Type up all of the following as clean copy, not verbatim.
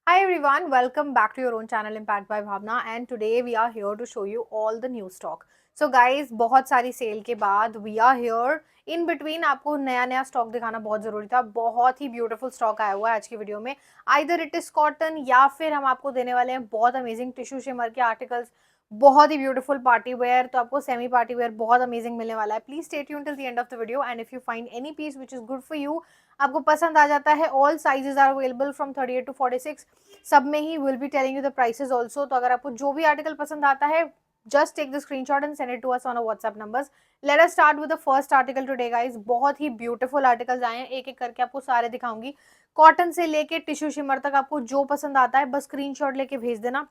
Hi everyone, welcome back to your own channel Impact by Bhavna and today we are here to show you all the new stock. So guys, बहुत सारी cell के बाद we are here in between आपको नया नया stock दिखाना बहुत जरूरी था। बहुत ही ब्यूटीफुल स्टॉक आया हुआ है आज की वीडियो में। आइदर इट इज कॉटन या फिर हम आपको देने वाले हैं बहुत अमेजिंग टिश्यू शिमर के आर्टिकल्स, बहुत ही ब्यूटीफुल पार्टी वेयर। तो आपको सेमी पार्टी वेयर बहुत अमेजिंग मिलने वाला है। Please stay tuned till the end of the video and if you find any piece which is good for you, आपको पसंद आ जाता है, all sizes are available from 38 to 46, सब में ही will be telling you the prices also. तो अगर आपको जो भी आर्टिकल पसंद आता है, just take the screenshot and send it to us on WhatsApp numbers. Let us start with the first article today guys. बहुत ही ब्यूटीफुल आर्टिकल्स आए हैं, एक एक करके आपको सारे दिखाऊंगी। कॉटन से लेके टिश्यू शिमर तक आपको जो पसंद आता है बस स्क्रीनशॉट लेके भेज देना।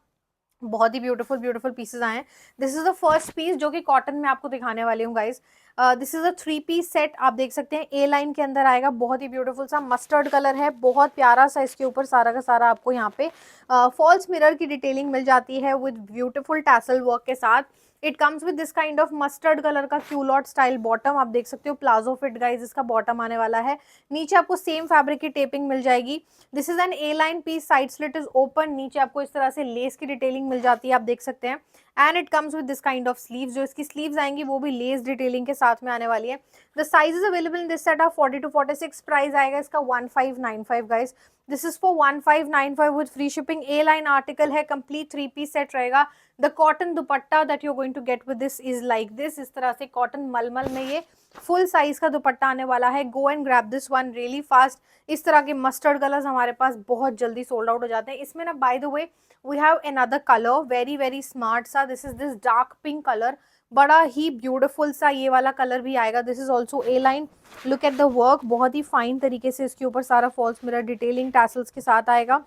बहुत ही ब्यूटीफुल ब्यूटीफुल पीसेस आए हैं। This is the first piece जो कि कॉटन में आपको दिखाने वाली हूँ guys. This is a 3 piece set, आप देख सकते हैं ए लाइन के अंदर आएगा। बहुत ही ब्यूटीफुल सा मस्टर्ड कलर है, बहुत प्यारा सा। इसके ऊपर सारा का सारा आपको यहाँ पे फॉल्स मिरर की डिटेलिंग मिल जाती है विद ब्यूटीफुल टैसल वर्क के साथ। It comes with this kind of mustard colour का क्यूलॉट स्टाइल बॉटम, आप देख सकते हो प्लाजो फिट गाइज इसका बॉटम आने वाला है। नीचे आपको सेम फैब्रिक की टेपिंग मिल जाएगी। This is an A line piece, side slit is open, नीचे आपको इस तरह से लेस की डिटेलिंग मिल जाती है, आप देख सकते हैं। And it comes with this kind of sleeves, जो इसकी स्लीव्स आएंगी वो भी लेस डिटेलिंग के साथ में आने वाली है। The sizes available in this set of 40 to 46। Price आएगा इसका 1595 guys. This is for 1595 with free shipping. A line article है, कंप्लीट 3 पीस सेट रहेगा। The cotton dupatta that you are going to get with this is like this, इस तरह से cotton मलमल में ये फुल साइज का दुपट्टा आने वाला है। Go and grab this one really fast. इस तरह के मस्टर्ड कलर्स हमारे पास बहुत जल्दी सोल्ड आउट हो जाते हैं। इसमें ना by the way we have another colour, very very smart सा। This is this dark pink colour, बड़ा ही ब्यूटीफुल सा ये वाला कलर भी आएगा। This is also a line. Look at the work, बहुत ही फाइन तरीके से इसके ऊपर सारा फॉल्स मिरर डिटेलिंग टैसल्स के साथ आएगा।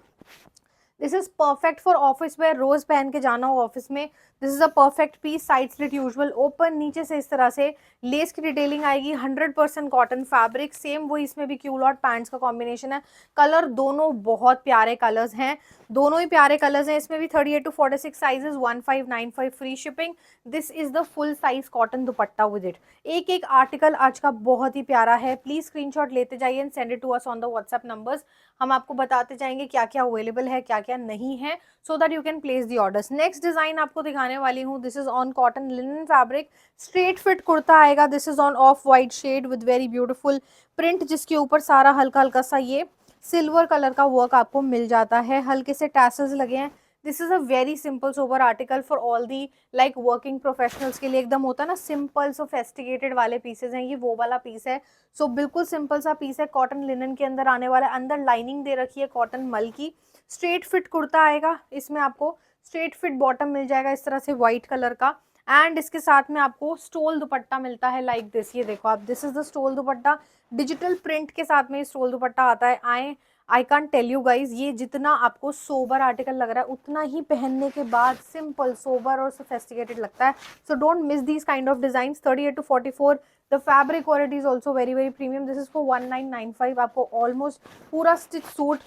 This is perfect for office wear, रोज पहन के जाना हो ऑफिस में। This is a perfect piece, side slit usual open, नीचे से इस तरह से लेस की डिटेलिंग आएगी। 100% कॉटन फैब्रिक, सेम वो इसमें भी क्यूलॉट पैंट्स का कॉम्बिनेशन है। कलर दोनों बहुत प्यारे कलर्स हैं, दोनों ही प्यारे कलर्स हैं। इसमें भी 38 to 46 sizes, 1595 free shipping. This is the full size cotton dupatta with it. एक एक आर्टिकल आज का बहुत ही प्यारा है। प्लीज स्क्रीनशॉट लेते जाइए and send it to us on the WhatsApp numbers. हम आपको बताते जाएंगे क्या क्या अवेलेबल है, क्या क्या नहीं है, so that you can place the orders. Next design आपको दिखाने वाली हूँ। This is on cotton linen fabric, straight fit kurta आएगा। This is on off white shade with very beautiful print, जिसके ऊपर सारा हल्का हल्का सा ये सिल्वर कलर का वर्क आपको मिल जाता है। हल्के से टैसल्स लगे हैं। This is a very simple sober article for all the like working professionals के लिए। एकदम होता है ना सिंपल सोफेस्टिकेटेड वाले पीसेज हैं, ये वो वाला पीस है। सो बिल्कुल सिंपल सा पीस है, कॉटन लिनन के अंदर आने वाला है। अंदर लाइनिंग दे रखी है कॉटन मल की। स्ट्रेट फिट कुर्ता आएगा, इसमें आपको स्ट्रेट फिट बॉटम मिल जाएगा इस तरह से व्हाइट कलर का। एंड इसके साथ में आपको स्टोल दुपट्टा मिलता है लाइक दिस, ये देखो आप, this is the stole dupatta. Digital print के साथ में स्टोल दुपट्टा आता है। I can't tell you guys, ये जितना आपको सोबर आर्टिकल लग रहा है उतना ही पहनने के बाद सिंपल सोबर और सोफेस्टिकेटेड लगता है। So don't miss these kind of design. 38 to 44, the fabric quality is also very very premium. This is for 1995। आपको ऑलमोस्ट पूरा stitch suit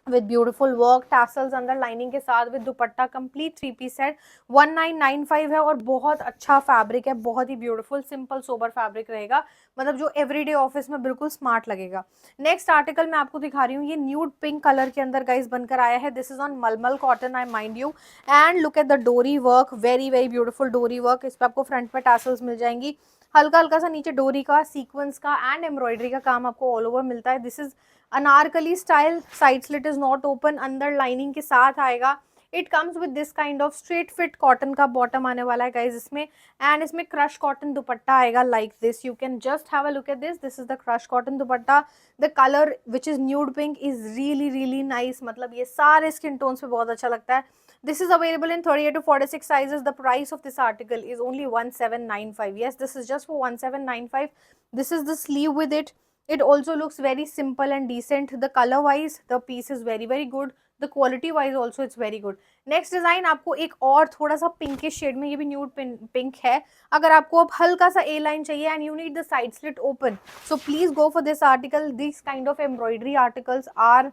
with beautiful work, tassels अंदर लाइनिंग के साथ with dupatta, complete 3 piece set 1995 है। और बहुत अच्छा fabric है, बहुत ही ब्यूटीफुल सिंपल सोबर फैब्रिक रहेगा, मतलब जो एवरीडे ऑफिस में बिल्कुल स्मार्ट लगेगा। नेक्स्ट आर्टिकल मैं आपको दिखा रही हूँ, ये न्यूड पिंक कलर के अंदर गाइस बनकर आया है। दिस इज ऑन मलमल cotton, I mind you. And look at the डोरी वर्क, वेरी वेरी ब्यूटीफुल डोरी वर्क। इस पर आपको फ्रंट पे टैसल्स मिल जाएंगी, हल्का हल्का सा नीचे डोरी का सीक्वेंस का एंड एम्ब्रॉयडरी का काम आपको ऑल ओवर मिलता है। This is Anarkali style, side slit is not open, अंदर लाइनिंग के साथ आएगा। It comes with this kind of straight fit cotton का बॉटम आने वाला है गाइज इसमें। एंड इसमें क्रश कॉटन दुपट्टा आएगा like this, you can just have a look at this. This is the crush cotton dupatta. The colour which is nude pink is really really nice, मतलब ये सारे skin tones पे बहुत अच्छा लगता है। This is available in 38 to 46 sizes. The price of this article is only 1795. Yes, this is just for 1795. This is the sleeve with it. It also looks very simple and decent. The color wise, the piece is very very good. The quality wise also it's very good. Next design आपको एक और थोड़ा सा pinkish shade में, ये भी nude pink है। अगर आपको अब हल्का सा ए लाइन चाहिए and you need the side slit open, so please go for this article. This kind of embroidery articles are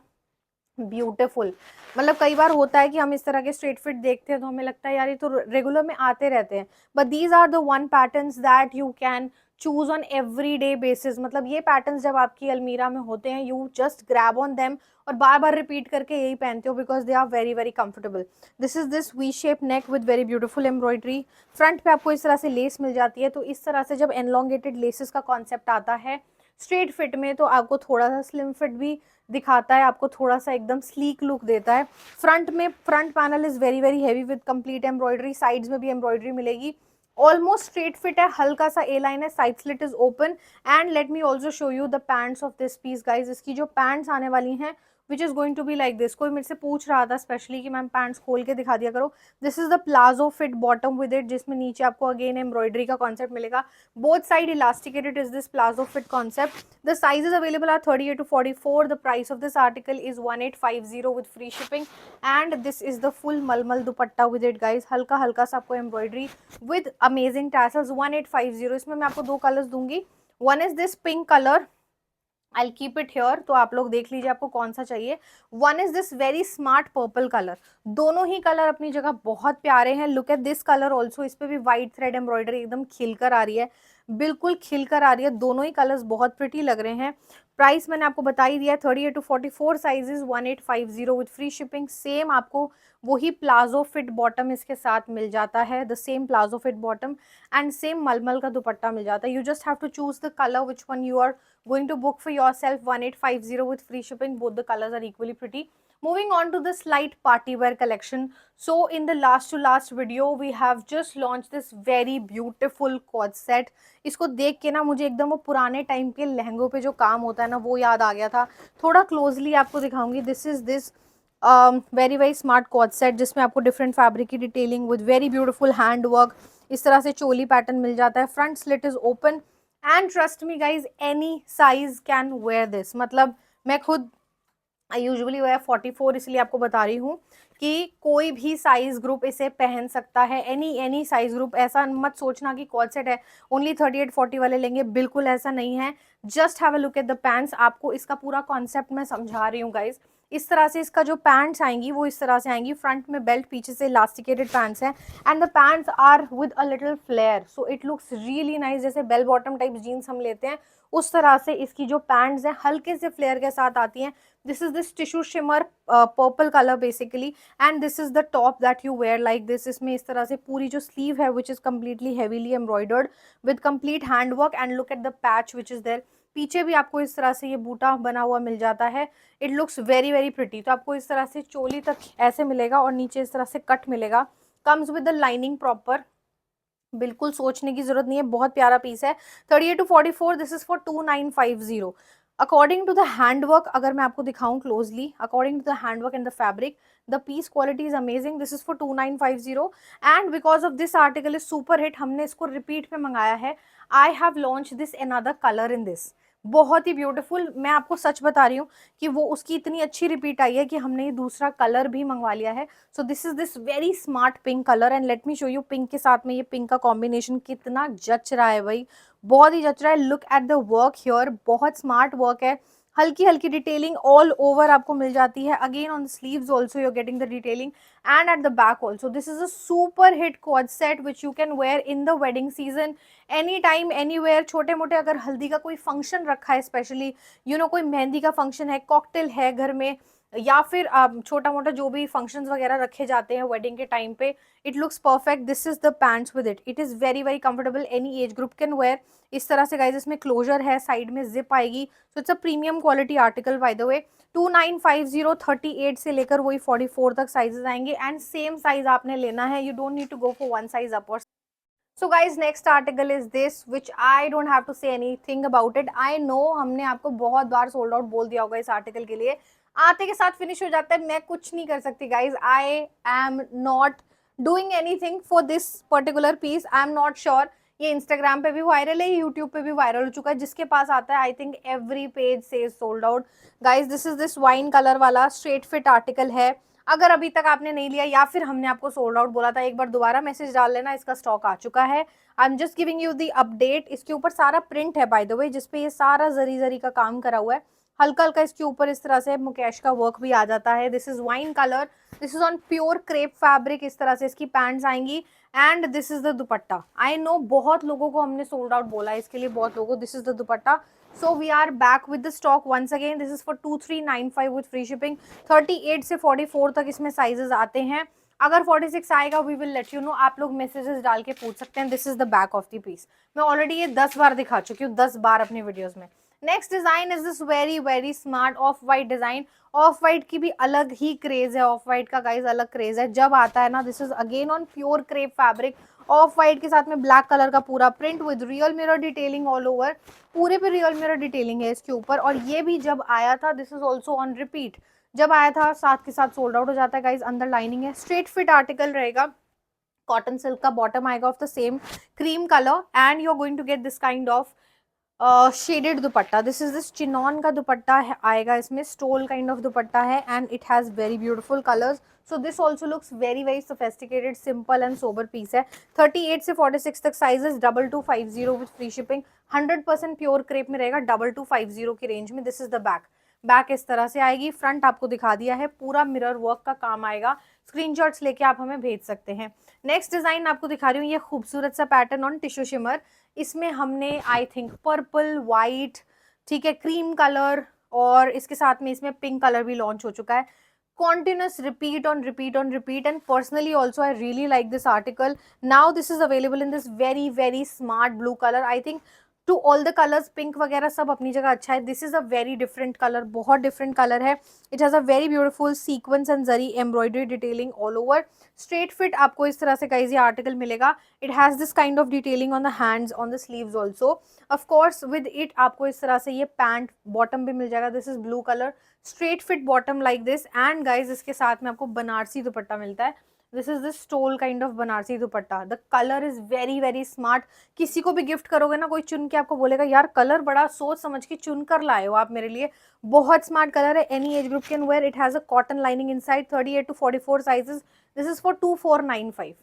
beautiful. मतलब कई बार होता है कि हम इस तरह के स्ट्रेट फिट देखते हैं तो हमें लगता है यार ये तो रेगुलर में आते रहते हैं, but these are the one patterns that you can choose on every day basis. मतलब ये पैटर्न्स जब आपकी अलमीरा में होते हैं, you just grab on them और बार बार रिपीट करके यही पहनते हो because they are very very comfortable. This is this V shape neck with very beautiful embroidery. Front पे आपको इस तरह से लेस मिल जाती है, तो इस तरह से जब एनलॉन्गेटेड लेसेस का कॉन्सेप्ट आता है स्ट्रेट फिट में तो आपको थोड़ा सा स्लिम फिट भी दिखाता है, आपको थोड़ा सा एकदम स्लीक लुक देता है। फ्रंट में front panel is very very heavy with complete embroidery, sides में भी एम्ब्रॉयडरी मिलेगी। ऑलमोस्ट स्ट्रेट फिट है, हल्का सा ए लाइन है, side slit is open. And let me also show you the pants of this piece guys. इसकी जो pants आने वाली हैं which is going to be like this. कोई मेरे से पूछ रहा था स्पेशली कि मैम पैंट्स खोल के दिखा दिया करो। This is the palazzo fit bottom with it, जिसमें नीचे आपको अगेन एम्ब्रॉयडरी का कॉन्सेप्ट मिलेगा। Both side elasticated is this palazzo fit concept. The sizes available are 38 to 44. The price of this article is 1850 with free shipping. And this is the full malmal dupatta with it guys. हल्का हल्का सा आपको embroidery with amazing tassels. 1850। इसमें मैं आपको दो colours दूंगी। One is this pink colour, I keep it here, तो आप लोग देख लीजिए आपको कौन सा चाहिए। One is this very smart purple colour. दोनों ही कलर अपनी जगह बहुत प्यारे हैं। Look at this colour also, इस पे भी व्हाइट थ्रेड एम्ब्रॉयडरी एकदम खिलकर आ रही है, बिल्कुल खिलकर आ रही है। दोनों ही कलर्स बहुत प्रिटी लग रहे हैं। प्राइस मैंने आपको बता ही दिया, 38 to 44 sizes 1850 with free shipping. Same आपको वही प्लाजो फिट बॉटम इसके साथ मिल जाता है, the same palazzo fit bottom and same मलमल का दुपट्टा मिल जाता है। You just have to choose the colour which one you are going to book for yourself। 1850 with free shipping, both the colors are equally pretty। Moving on to this light party wear collection, so in the last to last video we have just launched this very beautiful quad set। इसको देख के ना मुझे एकदम वो पुराने time के लहंगों पे जो काम होता है ना वो याद आ गया था। थोड़ा क्लोजली आपको दिखाऊंगी। This is this very very smart quad set, जिसमें आपको डिफरेंट फैब्रिक की detailing with very beautiful hand work, इस तरह से चोली पैटर्न मिल जाता है। Front slit is open and trust me guys any size can wear this. मतलब मैं खुद आई यूजुअली वेयर 44, इसलिए आपको बता रही हूँ कि कोई भी साइज ग्रुप इसे पहन सकता है। Any size group. ऐसा मत सोचना कि कॉर्ड सेट है ओनली 38-40 वाले लेंगे, बिल्कुल ऐसा नहीं है। Just have a look at the pants. आपको इसका पूरा कॉन्सेप्ट मैं समझा रही हूँ गाइज। इस तरह से इसका जो पैंट्स आएंगी वो इस तरह से आएंगी। फ्रंट में बेल्ट, पीछे से इलास्टिकेटेड पैंट्स हैं and the pants are with a little flare, so it looks really nice. जैसे बेल बॉटम टाइप जीन्स हम लेते हैं उस तरह से इसकी जो पैंट्स हैं हल्के से फ्लेयर के साथ आती हैं। This is this tissue shimmer purple colour basically and this is the top that you wear like this. इसमें इस तरह से पूरी जो स्लीव है which is completely heavily embroidered with complete hand work and look at the patch which is there. पीछे भी आपको इस तरह से ये बूटा बना हुआ मिल जाता है। It looks very very pretty. तो आपको इस तरह से चोली तक ऐसे मिलेगा और नीचे इस तरह से कट मिलेगा। Comes with the lining proper, बिल्कुल सोचने की जरूरत नहीं है, बहुत प्यारा पीस है। 38 to 44, this is for 2950। According to the handwork अगर मैं आपको दिखाऊं closely, according to the handwork and the fabric, the piece quality is amazing. This is for 2950 and because of this article is super hit, हमने इसको repeat पे मंगाया है। I have launch this another colour in this, बहुत ही beautiful. मैं आपको सच बता रही हूँ कि वो उसकी इतनी अच्छी रिपीट आई है कि हमने ये दूसरा कलर भी मंगवा लिया है। So this is this very smart pink colour and let me show you pink के साथ में ये पिंक का कॉम्बिनेशन कितना जच रहा है भाई, बहुत ही जच रहा है। Look at the work here, बहुत स्मार्ट वर्क है। हल्की हल्की डिटेलिंग ऑल ओवर आपको मिल जाती है। Again on the sleeves also you are getting the detailing and at the back also. This is a super hit quad set which you can wear in the wedding season any time anywhere. छोटे मोटे अगर हल्दी का कोई function रखा है, specially you know कोई मेहंदी का फंक्शन है, कॉकटेल है घर में, या फिर छोटा मोटा जो भी फंक्शंस वगैरह रखे जाते हैं वेडिंग के टाइम पे, it looks perfect. This is the pants with it, it is very very comfortable, any age group can where. इस तरह से गाइज इसमें क्लोजर है, साइड में जिप आएगी, so it's a premium quality article by the वे। 2950, 38 से लेकर वही 44 तक साइजेस आएंगे एंड सेम साइज आपने लेना है, you don't need to go for one size up और। So guys, next article is this which I don't have to say anything about it। I know हमने आपको बहुत बार सोल्ड आउट बोल दिया होगा इस आर्टिकल के लिए, आते के साथ फिनिश हो जाता है। मैं कुछ नहीं कर सकती guys, I am not doing anything for this particular piece. I am not sure ये इंस्टाग्राम पे भी वायरल है, यूट्यूब पे भी वायरल हो चुका है, जिसके पास आता है I think every page says sold out. Guys this is this wine colour वाला स्ट्रेट फिट आर्टिकल है। अगर अभी तक आपने नहीं लिया या फिर हमने आपको सोल्ड आउट बोला था, एक बार दोबारा मैसेज डाल लेना, इसका स्टॉक आ चुका है। I am just giving you the update. इसके ऊपर सारा प्रिंट है बाय द वे, जिसपे ये सारा जरी जरी का काम करा हुआ है। हल्का हल्का इसके ऊपर इस तरह से मुकेश का वर्क भी आ जाता है। This is wine colour, this is on pure crepe fabric, इस तरह से इसकी पैंट्स आएंगी and this is the dupatta. I know बहुत लोगों को हमने सोल्ड आउट बोला है इसके लिए, बहुत लोगों। This is the dupatta, So we are back with the stock once again. This is for 2395 with free shipping. 38 से 44 तक इसमें साइजेस आते हैं. अगर 46 आएगा we will let you know. आप लोग मैसेजेस डाल के पूछ सकते हैं. This is the back of the piece. मैं ऑलरेडी ये 10 बार दिखा चुकी हूँ, 10 बार अपनी वीडियोस में. Next design is this very very smart of white design. Of white की भी अलग ही क्रेज है. ऑफ वाइट का गाइज अलग क्रेज है जब आता है ना. This is again on pure crepe fabric. Of white के साथ में ब्लैक कलर का पूरा print with real mirror detailing all over. पूरे पे रियल मिरर डिटेलिंग है इसके ऊपर. और ये भी जब आया था, this is also on repeat. जब आया था साथ के साथ सोल्ड आउट हो जाता है गाइज. अंदर लाइनिंग है. स्ट्रेट फिट आर्टिकल रहेगा. कॉटन सिल्क का बॉटम आएगा of the same cream colour. And you are going to get this kind of shaded dupatta. This is this chinon का दुपट्टा आएगा इसमें. स्टोल काइंड ऑफ दुपट्टा है and it has very beautiful colours. So this also looks very very sophisticated, simple and sober piece है. 38 से 46 तक sizes. 2250 with free shipping. 100% pure crepe में रहेगा. 2250 की रेंज में. This is the back. Back इस तरह से आएगी. फ्रंट आपको दिखा दिया है. पूरा मिरर वर्क का काम आएगा. स्क्रीनशॉट्स लेके आप हमें भेज सकते हैं. नेक्स्ट डिजाइन आपको दिखा रही हूँ. ये खूबसूरत सा पैटर्न ऑन टिश्यू शिमर. इसमें हमने आई थिंक पर्पल, वाइट, ठीक है, क्रीम कलर और इसके साथ में इसमें पिंक कलर भी लॉन्च हो चुका है. continuous repeat on repeat on repeat. And personally also I really like this article. Now this is available in this very very smart blue color. I think to all the colors, pink वगैरह सब अपनी जगह अच्छा है. This is a very different color, बहुत different color है. It has a very beautiful sequence and zari embroidery detailing all over. Straight fit आपको इस तरह से गाइस ये आर्टिकल मिलेगा. It has this kind of detailing on the hands, on the sleeves also. Of course with it आपको इस तरह से ये पैंट बॉटम भी मिल जाएगा. This is blue color. Straight fit bottom like this. And guys इसके साथ में आपको बनारसी दुपट्टा मिलता है. This is this stole kind of Banarasi dupatta. The colour is very very smart. किसी को भी गिफ्ट करोगे ना, कोई चुन के आपको बोलेगा यार कलर बड़ा सोच समझ के चुन कर लाए हो आप मेरे लिए. बहुत स्मार्ट कलर है. Any age group can wear. It has a cotton lining inside. 38 to 44 sizes. This is for 2495.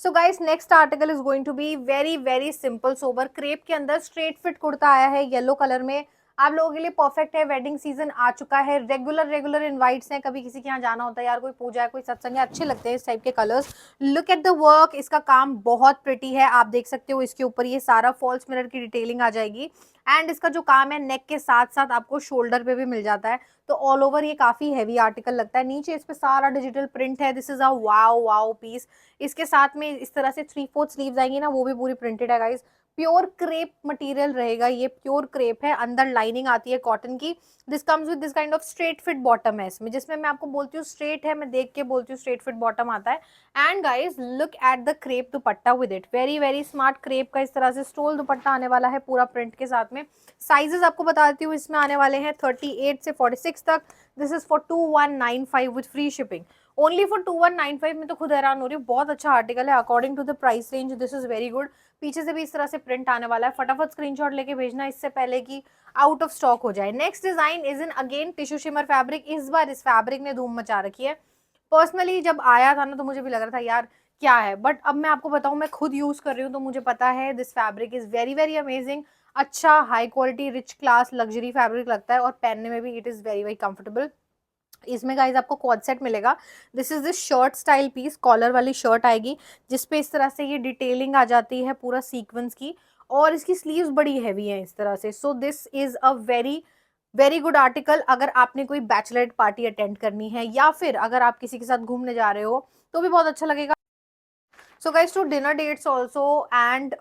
So guys next article is going to be very very simple sober. Crepe के अंदर straight fit kurta आया है yellow colour में. आप लोगों के लिए perfect है. वेडिंग सीजन आ चुका है. रेगुलर इनवाइट्स हैं. कभी किसी के यहाँ जाना होता है यार, कोई पूजा है, कोई सत्संग है, अच्छे लगते हैं इस टाइप के colours. Look at the work. इसका काम बहुत प्रिटी है. आप देख सकते हो इसके ऊपर ये सारा फॉल्स मिरर की डिटेलिंग आ जाएगी. एंड इसका जो काम है नेक के साथ साथ आपको शोल्डर पे भी मिल जाता है. तो ऑल ओवर ये काफी हैवी आर्टिकल लगता है. नीचे इस पे सारा डिजिटल प्रिंट है. This is a wow wow piece. इसके साथ में इस तरह से 3/4 स्लीव्स आएंगी ना, वो भी पूरी प्रिंटेड है गाइज. प्योर क्रेप मटेरियल रहेगा. ये प्योर क्रेप है. अंदर लाइनिंग आती है कॉटन की. This comes with this kind of straight fit bottom है इसमें, जिसमें मैं आपको बोलती हूँ स्ट्रेट है. मैं देख के बोलती हूँ स्ट्रेट फिट बॉटम आता है. And guys look at the crepe dupatta with it. Very very smart crepe का इस तरह से स्टोल दुपट्टा आने वाला है पूरा प्रिंट के साथ में. साइजेस आपको बताती हूँ. इसमें आने वाले हैं 38 से 46 तक. This is for 2195 with free shipping. Only for 2195 में तो खुद हैरान हो रही हूँ. बहुत अच्छा आर्टिकल है according to the price range. This is very good. पीछे से भी इस तरह से प्रिंट आने वाला है. फटाफट स्क्रीनशॉट लेके भेजना इससे पहले कि आउट ऑफ स्टॉक हो जाए. Next design is in again tissue shimmer fabric. इस बार इस फैब्रिक ने धूम मचा रखी है. पर्सनली जब आया था ना तो मुझे भी लग रहा था यार क्या है, बट अब मैं आपको बताऊं मैं खुद यूज कर रही हूँ तो मुझे पता है this fabric is very very amazing. अच्छा high quality rich class luxury fabric लगता है और पहनने में भी it is very very comfortable. इसमें गाइज आपको क्वाड सेट मिलेगा. This is this shirt style piece. Collar वाली शर्ट आएगी जिसपे इस तरह से ये डिटेलिंग आ जाती है पूरा सीक्वेंस की. और इसकी स्लीव्स बड़ी हैवी है इस तरह से. So this is a very very good article. अगर आपने कोई बैचलर पार्टी अटेंड करनी है या फिर अगर आप किसी के साथ घूमने जा रहे हो तो भी बहुत अच्छा लगेगा. So guys to dinner dates also and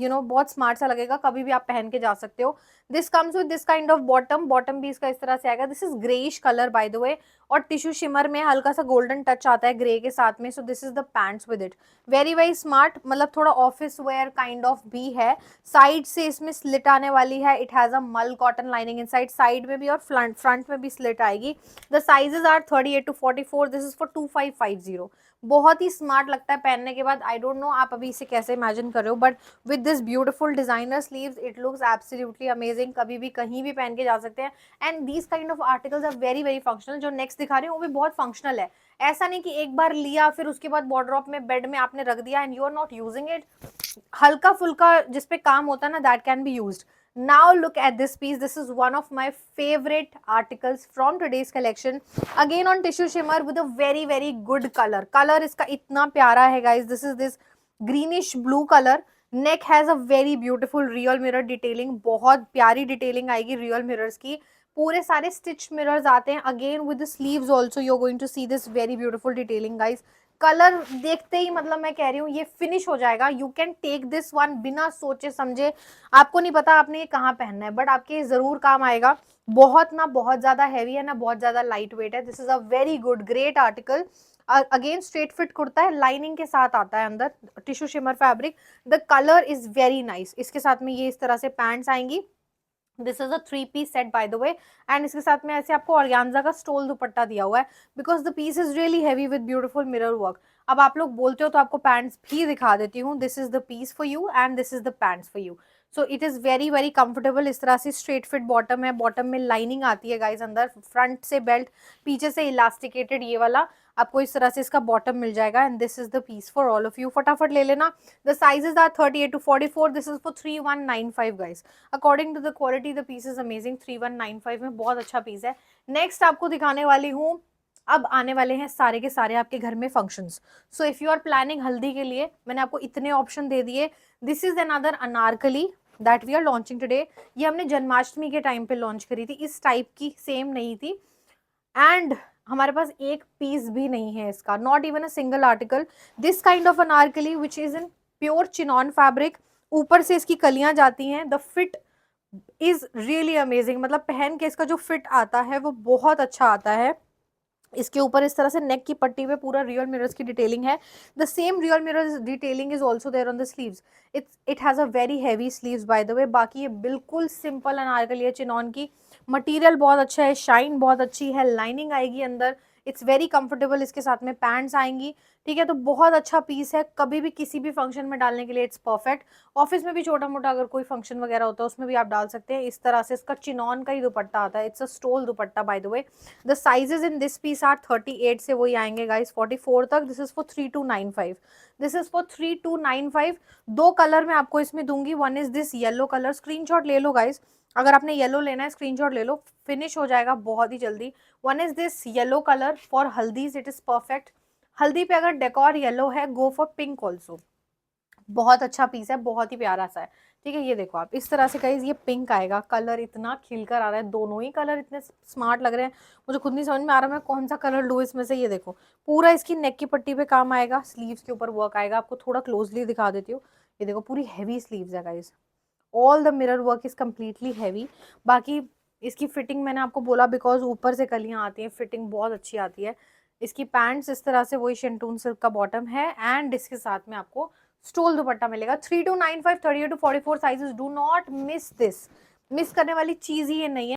you know बहुत स्मार्ट सा लगेगा. कभी भी आप पहन के जा सकते हो. This comes with this kind of bottom. Bottom भी इसका इस तरह से आएगा. This is greyish colour bye the वे. और टिश्यू शिमर में हल्का सा गोल्डन टच आता है ग्रे के साथ में. So this is the pants with it. Very very smart. मतलब थोड़ा ऑफिस वेयर काइंड ऑफ भी है. साइड से इसमें स्लिट आने वाली है. इट हैज अ मल कॉटन लाइनिंग इन साइड में भी और फ्रंट में भी स्लिट आएगी. The sizes are 38 to 44. This is for 2550. बहुत ही स्मार्ट लगता है पहनने के बाद. आई डोंट नो आप अभी इसे कैसे इमेजिन कर रहे हो, but with this beautiful designer sleeves it looks absolutely amazing. कभी भी कहीं भी पहन के जा सकते हैं. And these kind of articles are very very functional. जो नेक्स्ट दिखा रही हूँ वो भी बहुत फंक्शनल है. ऐसा नहीं कि एक बार लिया फिर उसके बाद वार्डरोब में बेड में आपने रख दिया and you are not using it. हल्का फुल्का जिसपे काम होता है ना that can be used. Now look at this piece. This is one of my favorite articles from today's collection. Again on tissue shimmer with a very very good color. Color इसका इतना प्यारा है guys. This is this greenish blue color. Neck has a very beautiful real mirror detailing, बहुत प्यारी detailing आएगी real mirrors की। पूरे सारे स्टिच मिरर्स आते हैं again with the sleeves also, you are going to see this very beautiful detailing guys. Colour देखते ही मतलब मैं कह रही हूँ ये फिनिश हो जाएगा। You can take this one बिना सोचे समझे, आपको नहीं पता आपने ये कहाँ पहनना है, बट आपके जरूर काम आएगा। बहुत ना बहुत ज्यादा हैवी है ना बहुत ज्यादा लाइट वेट है। This is a very good great article. Again straight fit kurta है, लाइनिंग के साथ आता है अंदर, tissue shimmer fabric. The colour is very nice. इसके साथ में ये इस तरह से पैंट्स आएंगी। This is a 3 piece set by the way, and इसके साथ में ऐसे आपको ऑर्गेन्जा का स्टोल दुपट्टा दिया हुआ है, because the piece is really heavy with beautiful mirror work. अब आप लोग बोलते हो तो आपको पैंट्स भी दिखा देती हूँ। This is the piece for you and this is the pants for you. So it is very very comfortable. इस तरह से स्ट्रेट फिट बॉटम है, बॉटम में लाइनिंग आती है गाइज अंदर, फ्रंट से बेल्ट, पीछे से इलास्टिकेटेड ये वाला आपको इस तरह से इसका बॉटम मिल जाएगा, and this is the piece for all of you. फटाफट ले लेना। The sizes are 38 to 44। This is for 3195 guys. According to the quality the piece is amazing. 3195 में बहुत अच्छा पीस है। नेक्स्ट आपको दिखाने वाली हूँ, अब आने वाले हैं सारे के सारे आपके घर में functions. So if you are planning haldi के लिए, मैंने आपको इतने ऑप्शन दे दिए। This is another anarkali that we are launching today. ये हमने जन्माष्टमी के टाइम पे लॉन्च करी थी, इस टाइप की सेम नहीं थी, एंड हमारे पास एक पीस भी नहीं है इसका, not even a single article. This kind of Anarkali which is in pure chinon fabric, ऊपर से इसकी कलियां जाती हैं। The fit is really amazing, मतलब पहन के इसका जो फिट आता है वो बहुत अच्छा आता है। इसके ऊपर इस तरह से नेक की पट्टी पे पूरा रियल मिरर्स की डिटेलिंग है। The same real mirrors detailing is also there on the sleeves. It has a very heavy sleeves by the way. बाकी ये बिल्कुल सिंपल अनारकली है चिनॉन की। मटेरियल बहुत अच्छा है, शाइन बहुत अच्छी है, लाइनिंग आएगी अंदर, इट्स वेरी कंफर्टेबल। इसके साथ में पैंट्स आएंगी, ठीक है। तो बहुत अच्छा पीस है, कभी भी किसी भी फंक्शन में डालने के लिए इट्स परफेक्ट। ऑफिस में भी छोटा मोटा अगर कोई फंक्शन वगैरह होता है उसमें भी आप डाल सकते हैं। इस तरह से इसका चिनॉन का ही दुपट्टा आता है, it's a stole dupatta by the way. The sizes in this piece are 38 से वही आएंगे गाइस 44 तक। This is for 3295। This is for 3295। दो कलर मैं आपको इसमें दूंगी, one is this yellow colour, screenshot ले लो गाइस, अगर आपने येलो लेना है स्क्रीनशॉट ले लो, फिनिश हो जाएगा बहुत ही जल्दी। One is this yellow colour for haldis, it is perfect. Haldi पे अगर डेकोर येलो है, गो फॉर पिंक ऑल्सो। बहुत अच्छा पीस है, बहुत ही प्यारा सा है, ठीक है। ये देखो आप इस तरह से गाइस ये पिंक आएगा, कलर इतना खिलकर आ रहा है, दोनों ही कलर इतने स्मार्ट लग रहे हैं, मुझे खुद नहीं समझ में आ रहा मैं कौन सा कलर लूँ इसमें से। ये देखो पूरा इसकी नेक की पट्टी पे काम आएगा, स्लीव्स के ऊपर वर्क आएगा, आपको थोड़ा क्लोजली दिखा देती हूँ। ये देखो पूरी हैवी स्लीव्स है guys, all the mirror work is completely heavy. बाकी इसकी फिटिंग मैंने आपको बोला बिकॉज ऊपर से कलियां आती हैं, फिटिंग बहुत अच्छी आती है। इसकी पैंट्स इस तरह से वही शेंटून सिल्क का बॉटम है, एंड इसके साथ में आपको स्टोल दुपट्टा मिलेगा। 3295, 38 to 44 sizes, do not miss this. Miss करने वाली चीज ही ये नहीं है।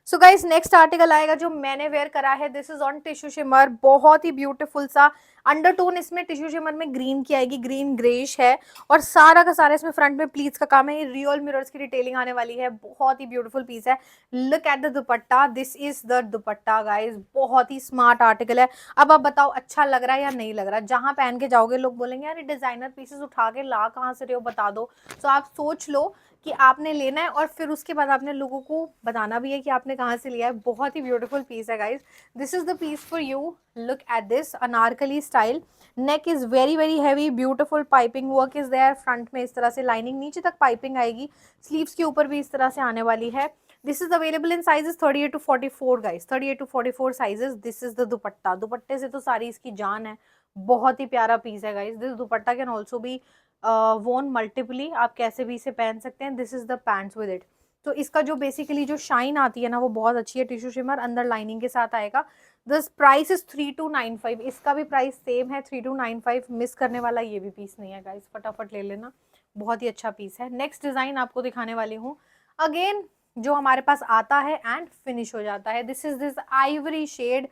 सो गाइस नेक्स्ट आर्टिकल आएगा जो मैंने वेयर करा है, this is on tissue shimmer, बहुत ही ब्यूटीफुल सा अंडरटोन इसमें टिश्यू शिमर में ग्रीन की आएगी, ग्रीन ग्रेश है, और सारा का सारा इसमें फ्रंट में प्लीट्स का काम है। ये रियल मिरर्स की डिटेलिंग आने वाली है, बहुत ही ब्यूटीफुल पीस है। Look at the dupatta, this is the dupatta guys, बहुत ही स्मार्ट आर्टिकल है। अब आप बताओ अच्छा लग रहा है या नहीं लग रहा है? जहां पहन के जाओगे लोग बोलेंगे यार डिजाइनर पीसेस उठा के ला कहाँ से रहे हो, बता दो। तो आप सोच लो कि आपने लेना है, और फिर उसके बाद आपने लोगों को बताना भी है कि आपने कहाँ से लिया है। बहुत ही ब्यूटीफुल पीस है guys, this is the piece for you. Look at this anarkali style, neck is very very heavy, beautiful piping work is there, front में इस तरह से लाइनिंग, नीचे तक पाइपिंग आएगी, स्लीव्स के ऊपर भी इस तरह से आने वाली है। This is available in sizes 38 to 44 guys, 38 to 44 sizes. This is the दुपट्टा, दुपट्टे से तो सारी इसकी जान है, बहुत ही प्यारा पीस है guys. This dupatta can also be वोन मल्टीपली, आप कैसे भी इसे पहन सकते हैं। This is the pants with it. तो इसका जो बेसिकली जो शाइन आती है ना वो बहुत अच्छी है, टिश्यू शिमर अंदर लाइनिंग के साथ आएगा। दिस प्राइस इज 3295, इसका भी प्राइस सेम है 3295। मिस करने वाला ये भी पीस नहीं है गाइस, फटाफट ले लेना, बहुत ही अच्छा पीस है। नेक्स्ट डिजाइन आपको दिखाने वाली हूँ, अगेन जो हमारे पास आता है एंड फिनिश हो जाता है। This is this ivory shade,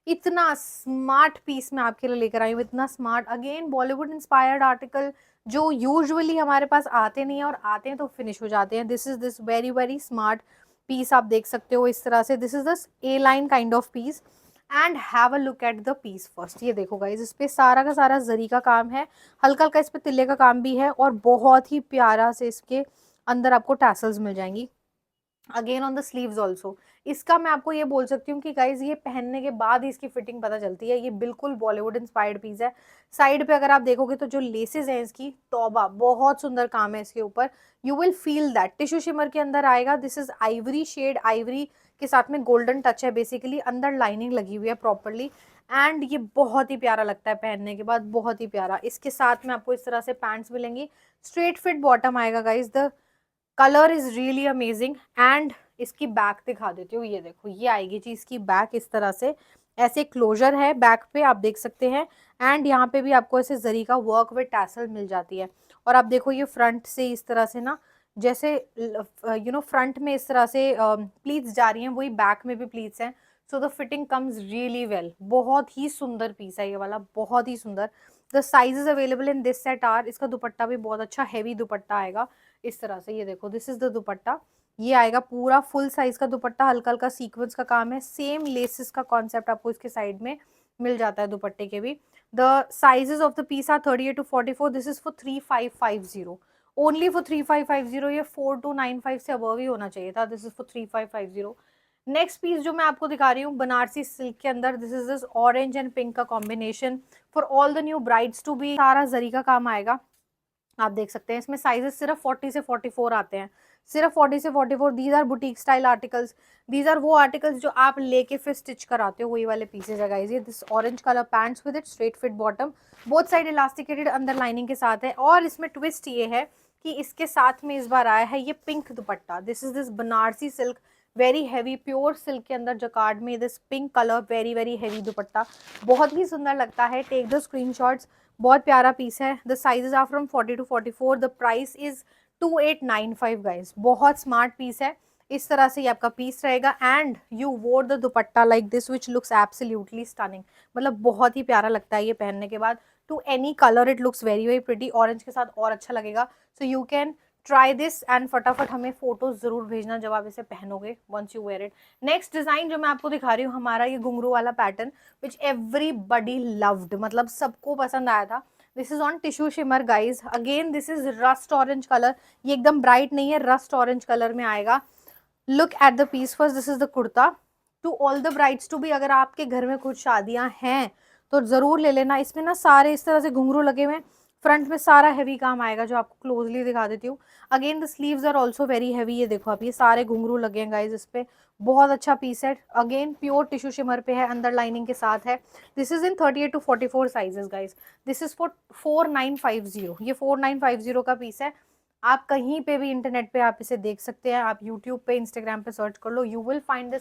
इतना स्मार्ट पीस मैं आपके लिए लेकर आई हूँ, इतना smart, again Bollywood inspired article जो यूजुअली हमारे पास आते नहीं है, और आते हैं तो फिनिश हो जाते हैं। This is this very very smart piece, आप देख सकते हो इस तरह से। This is this A line kind of piece, and have a look at the piece first. ये देखो गाइस, इस पे सारा का सारा जरी का काम है, हल्का हल्का इस पे तिल्ले का काम भी है, और बहुत ही प्यारा से इसके अंदर आपको टैसल्स मिल जाएंगी। Again on the sleeves also. इसका मैं आपको ये बोल सकती हूँ कि गाइज ये पहनने के बाद ही इसकी फिटिंग पता चलती है, ये बिल्कुल बॉलीवुड इंस्पायर्ड पीस है। साइड पे अगर आप देखोगे तो जो लेसेस हैं इसकी, तौबा बहुत सुंदर काम है इसके ऊपर। You will feel that tissue shimmer के अंदर आएगा। This is ivory shade, ivory के साथ में गोल्डन टच है बेसिकली, अंदर लाइनिंग लगी हुई है प्रॉपरली। एंड ये बहुत ही प्यारा लगता है पहनने के बाद, बहुत ही प्यारा। इसके साथ में आपको इस तरह से पैंट्स मिलेंगी, स्ट्रेट फिट बॉटम आएगा guys. The colour is really amazing. And इसकी बैक दिखा देती हूँ, ये देखो ये आएगी जी इसकी बैक इस तरह से, ऐसे क्लोजर है बैक पे आप देख सकते हैं। एंड यहाँ पे भी आपको ऐसे जरी का वर्क विद टैसल मिल जाती है। और आप देखो ये फ्रंट से इस तरह से ना, जैसे फ्रंट में इस तरह से प्लीट्स जा रही हैं, वही बैक में भी प्लीट्स हैं। So the fitting comes really well. बहुत ही सुंदर पीस है ये वाला, बहुत ही सुंदर। The sizes available in this set are, इसका दुपट्टा भी बहुत अच्छा हैवी दुपट्टा आएगा इस तरह से। ये देखो दिस इज द दुपट्टा, ये आएगा पूरा फुल साइज का दुपट्टा, हल्का हल्का सीक्वेंस का काम है। सेम लेसेस का कॉन्सेप्ट आपको इसके साइड में मिल जाता है दुपट्टे के भी। The sizes of the piece are 38 to 44। This is for 3550, only for 3550। ये 4295 से अबव ही होना चाहिए था। This is for 3550। Next piece जो मैं आपको दिखा रही हूँ बनारसी सिल्क के अंदर, this is this orange and pink का combination for all the new brides to be. सारा जरी का काम आएगा, आप देख सकते हैं। इसमें साइजेस सिर्फ 40 से 44 आते हैं, सिर्फ 40 से 44। These are boutique style articles, these are वो आर्टिकल्स जो आप लेके फिर स्टिच कराते हो, वही वाले पीसेज है गाइस। ये this orange colour pants with it straight fit bottom, both side elasticated, अंदर लाइनिंग के साथ है। और इसमें ट्विस्ट ये है कि इसके साथ में इस बार आया है ये pink dupatta. This is this Banarasi silk, very heavy pure silk के अंदर जकार्ड में this pink colour, very very heavy दुपट्टा, बहुत ही सुंदर लगता है। टेक द स्क्रीनशॉट्स, बहुत प्यारा पीस है। The sizes are from 40 to 44। The price is 2895 guys, बहुत स्मार्ट पीस है। इस तरह से ये आपका पीस रहेगा। And you wore the dupatta like this which looks absolutely stunning, मतलब बहुत ही प्यारा लगता है ये पहनने के बाद। To any colour it looks very very pretty, orange के साथ और अच्छा लगेगा। So you can try this and फटाफट हमें फोटोज जरूर भेजना जब आप इसे पहनोगे, once you wear it. Next design जो मैं आपको दिखा रही हूँ, हमारा ये घुंघरू वाला पैटर्न विच एवरीबडी लव्ड, मतलब सबको पसंद आया था। This is on tissue shimmer guys. Again this is rust orange colour, ये एकदम ब्राइट नहीं है, रस्ट ऑरेंज कलर में आएगा। Look at the piece first, this is the kurta. To all the brides to be, अगर आपके घर में कुछ शादियां हैं तो जरूर ले लेना। इसमें ना सारे इस तरह से घुंघरू लगे हुए हैं, फ्रंट में सारा हैवी काम आएगा जो आपको क्लोजली दिखा देती हूँ। Again the sleeves are also very heavy, ये देखो आप, ये सारे घुंघरू लगे हैं गाइज इस पे, बहुत अच्छा पीस है। अगेन प्योर टिश्यू शिमर पे है, अंदर लाइनिंग के साथ है। This is in 38 to 44 sizes guys. This is for 4950, ये 4950 का पीस है। आप कहीं पे भी इंटरनेट पे आप इसे देख सकते हैं, आप यूट्यूब पे इंस्टाग्राम पे सर्च कर लो, you will find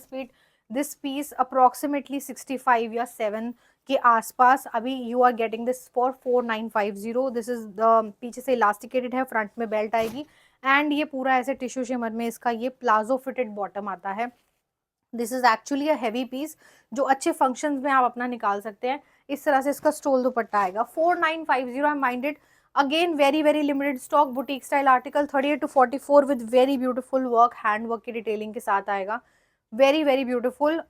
this piece approximately 65 या 7 के आसपास। अभी you are getting this for 4950। This is पीछे से इलास्टिकेटेड है, फ्रंट में बेल्ट आएगी। एंड ये पूरा ऐसे टिश्यू शिमर में इसका ये प्लाजो फिटेड बॉटम आता है। This is actually a heavy piece जो अच्छे फंक्शंस में आप अपना निकाल सकते हैं। इस तरह से इसका स्टोल दुपट्टा आएगा। 4950 I minded. Again very very limited stock, boutique style article 38 to 44 with very beautiful work, hand work की डिटेलिंग के साथ आएगा। वेरी वेरी ब्यूटीफुल,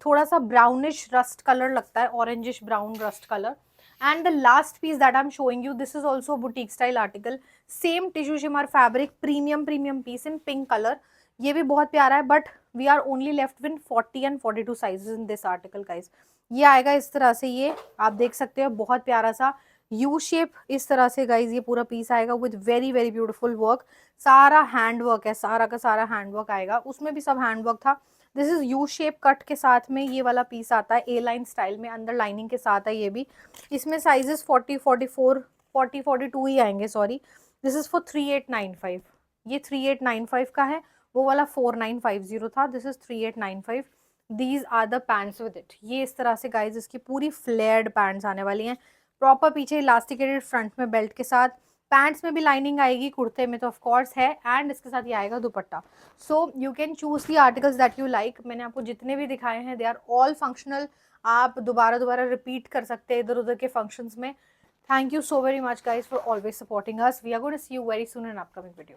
थोड़ा सा ब्राउनिश रस्ट कलर लगता है, orangish brown rust colour. And the last piece that I am showing you, this is also boutique style article, same tissue shimmer fabric, premium premium piece in pink colour. ये भी बहुत प्यारा है, but we are only left with 40 and 42 sizes in this article guys. ये आएगा इस तरह से, ये आप देख सकते हो, बहुत प्यारा सा यू शेप इस तरह से गाइज। ये पूरा पीस आएगा with very very beautiful work, सारा हैंड वर्क है, सारा का सारा हैंड वर्क आएगा, उसमें भी सब हैंड वर्क था। This is U shape cut के साथ में ये वाला पीस आता है, ए लाइन स्टाइल में, अंदर लाइनिंग के साथ है ये भी। इसमें साइजेस 40 44 40 42 ही आएंगे, सॉरी। दिस इज फॉर 3895, ये 3895 का है, वो वाला 4950 था। This is 3895। These are the pants with it. ये इस तरह से गाइज इसकी पूरी फ्लेयर्ड पैंट्स आने वाली हैं, प्रॉपर पीछे इलास्टिकेटेड, फ्रंट में बेल्ट के साथ। पैंट्स में भी लाइनिंग आएगी, कुर्ते में तो ऑफ कोर्स है, एंड इसके साथ ये आएगा दुपट्टा। सो you can choose the articles that you like. मैंने आपको जितने भी दिखाए हैं दे आर ऑल फंक्शनल, आप दोबारा दोबारा रिपीट कर सकते हैं इधर उधर के फंक्शंस में। Thank you so very much guys for always supporting us. We are going to see you very soon in an upcoming video.